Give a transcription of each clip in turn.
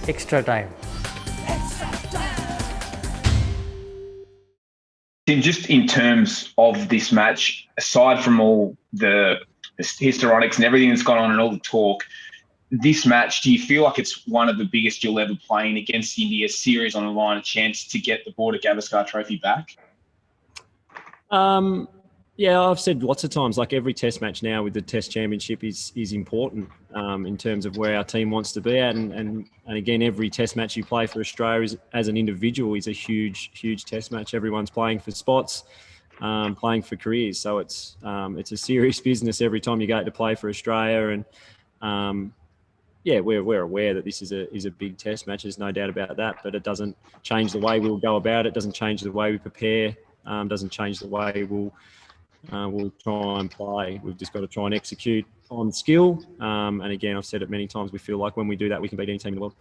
extra time. Just in terms of this match, aside from all the histrionics and everything that's gone on and all the talk, this match, do you feel like it's one of the biggest you'll ever play in against India, series on the line, a chance to get the Border Gavaskar Trophy back? Yeah, I've said lots of times, like every test match now with the test championship is important in terms of where our team wants to be at. And again, every test match you play for Australia as an individual is a huge test match. Everyone's playing for spots, playing for careers. So it's a serious business every time you go to play for Australia. And yeah, we're aware that this is a big test match. There's no doubt about that. But it doesn't change the way we'll go about it. Doesn't change the way we prepare. Doesn't change the way we'll try and play. We've just got to try and execute on skill. And again, I've said it many times, we feel like when we do that, we can beat any team in the world.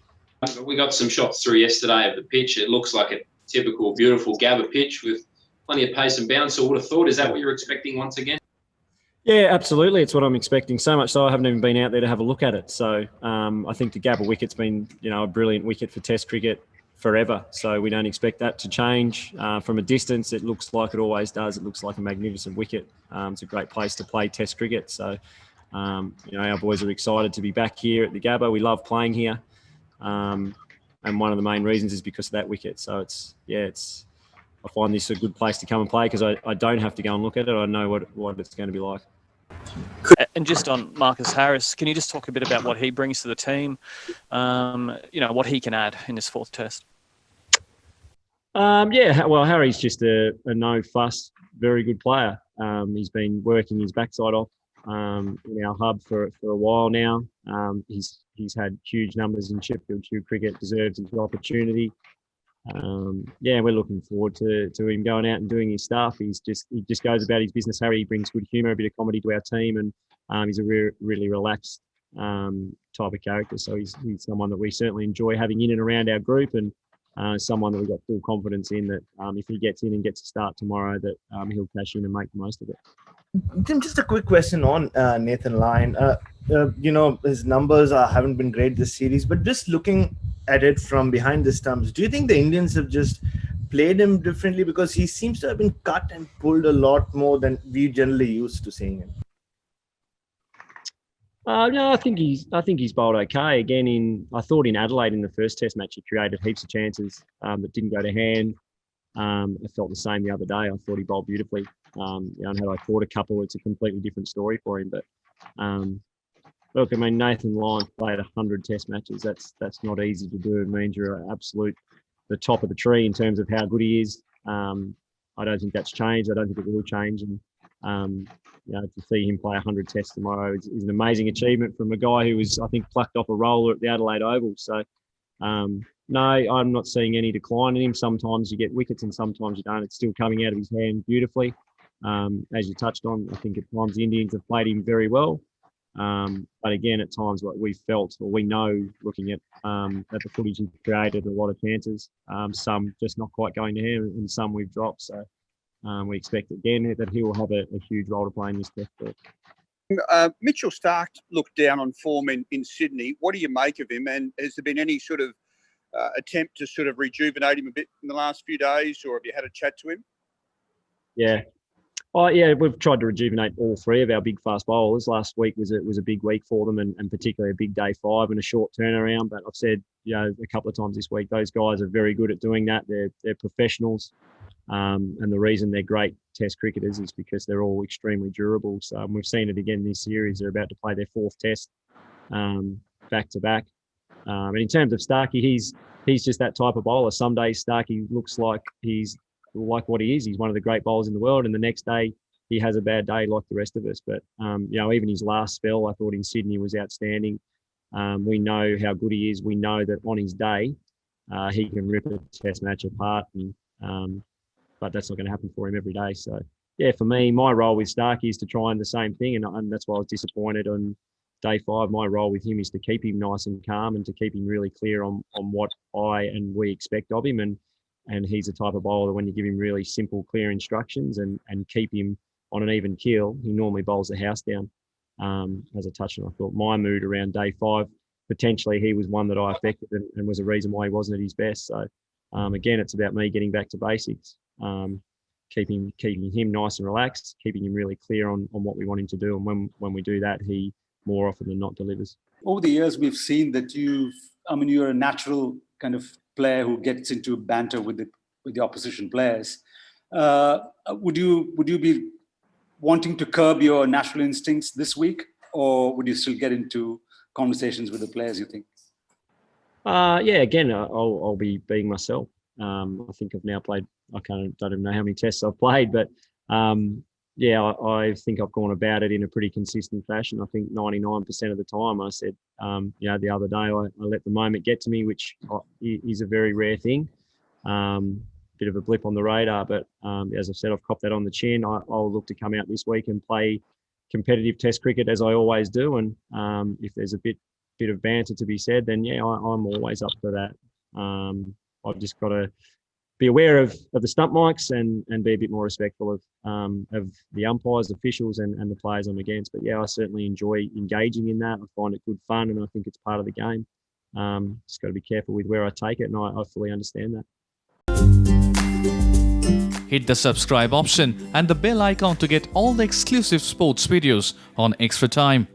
We got some shots through yesterday of the pitch. It looks like a typical, beautiful Gabba pitch with plenty of pace and bounce. So I would have thought, is that what you're expecting once again? Yeah, absolutely. It's what I'm expecting. So much so I haven't even been out there to have a look at it. So I think the Gabba wicket's been, a brilliant wicket for Test cricket forever. So we don't expect that to change. From a distance, it looks like it always does. It looks like a magnificent wicket. It's a great place to play Test cricket. So, our boys are excited to be back here at the Gabba. We love playing here. And one of the main reasons is because of that wicket. So I find this a good place to come and play because I don't have to go and look at it. I know what it's going to be like. And just on Marcus Harris, can you just talk a bit about what he brings to the team? What he can add in this fourth test? Well, Harry's just a no-fuss, very good player. He's been working his backside off in our hub for a while now. He's had huge numbers in Sheffield Shield cricket, deserves his opportunity. We're looking forward to him going out and doing his stuff. He just goes about his business. Harry brings good humour, a bit of comedy to our team, and he's a really relaxed type of character. So he's someone that we certainly enjoy having in and around our group, and someone that we've got full confidence in that if he gets in and gets a start tomorrow, that he'll cash in and make the most of it. Tim, just a quick question on Nathan Lyon. His numbers haven't been great this series, but just looking at it from behind the stumps, do you think the Indians have just played him differently? Because he seems to have been cut and pulled a lot more than we generally used to seeing him. No, I think he's bowled okay. Again, I thought in Adelaide in the first Test match he created heaps of chances that didn't go to hand. I felt the same the other day. I thought he bowled beautifully. And had I caught a couple, it's a completely different story for him. But look, Nathan Lyon played 100 Test matches. That's not easy to do. It means you're the top of the tree in terms of how good he is. I don't think that's changed. I don't think it will change. And to see him play 100 Tests tomorrow is an amazing achievement from a guy who was, I think, plucked off a roller at the Adelaide Oval. So, no, I'm not seeing any decline in him. Sometimes you get wickets and sometimes you don't. It's still coming out of his hand beautifully. As you touched on, I think at times the Indians have played him very well. But again, at times what we felt or we know looking at the footage he created a lot of chances, some just not quite going to him and some we've dropped. So we expect again that he will have a huge role to play in this test. Mitchell Starc looked down on form in Sydney. What do you make of him? And has there been any sort of attempt to sort of rejuvenate him a bit in the last few days, or have you had a chat to him? Yeah. Oh, yeah, we've tried to rejuvenate all three of our big fast bowlers. Last week was a big week for them, and particularly a big day 5 and a short turnaround. But I've said, a couple of times this week, those guys are very good at doing that. They're professionals, and the reason they're great Test cricketers is because they're all extremely durable. So we've seen it again this series. They're about to play their 4th Test back to back. And in terms of Starkey, he's just that type of bowler. Some days Starkey looks like he's like what he is. He's one of the great bowlers in the world, and the next day he has a bad day like the rest of us. But even his last spell, I thought in Sydney was outstanding. We know how good he is. We know that on his day he can rip a Test match apart, but that's not going to happen for him every day. So yeah, for me, my role with Starkey is to try and the same thing, and that's why I was disappointed on day 5. My role with him is to keep him nice and calm and to keep him really clear on what I and we expect of him. And he's the type of bowler that when you give him really simple, clear instructions and keep him on an even keel, he normally bowls the house down. As I touched on, I thought my mood around day 5 potentially he was one that I affected and was a reason why he wasn't at his best. So again, it's about me getting back to basics, keeping him nice and relaxed, keeping him really clear on what we want him to do. And when we do that, he more often than not delivers. Over the years, we've seen that you're a natural kind of player who gets into banter with the opposition players. Would you be wanting to curb your natural instincts this week, or would you still get into conversations with the players, you think? Again, I'll be being myself. I think I've now played, don't even know how many tests I've played, but I think I've gone about it in a pretty consistent fashion. I think 99% of the time I said, the other day I let the moment get to me, which is a very rare thing. Bit of a blip on the radar, but as I've said, I've copped that on the chin. I'll look to come out this week and play competitive Test cricket as I always do. And if there's a bit of banter to be said, then I'm always up for that. I've just got to be aware of the stump mics and be a bit more respectful of the umpires, officials, and the players I'm against. But I certainly enjoy engaging in that. I find it good fun, and I think it's part of the game. Just got to be careful with where I take it, and I fully understand that. Hit the subscribe option and the bell icon to get all the exclusive sports videos on Extra Time.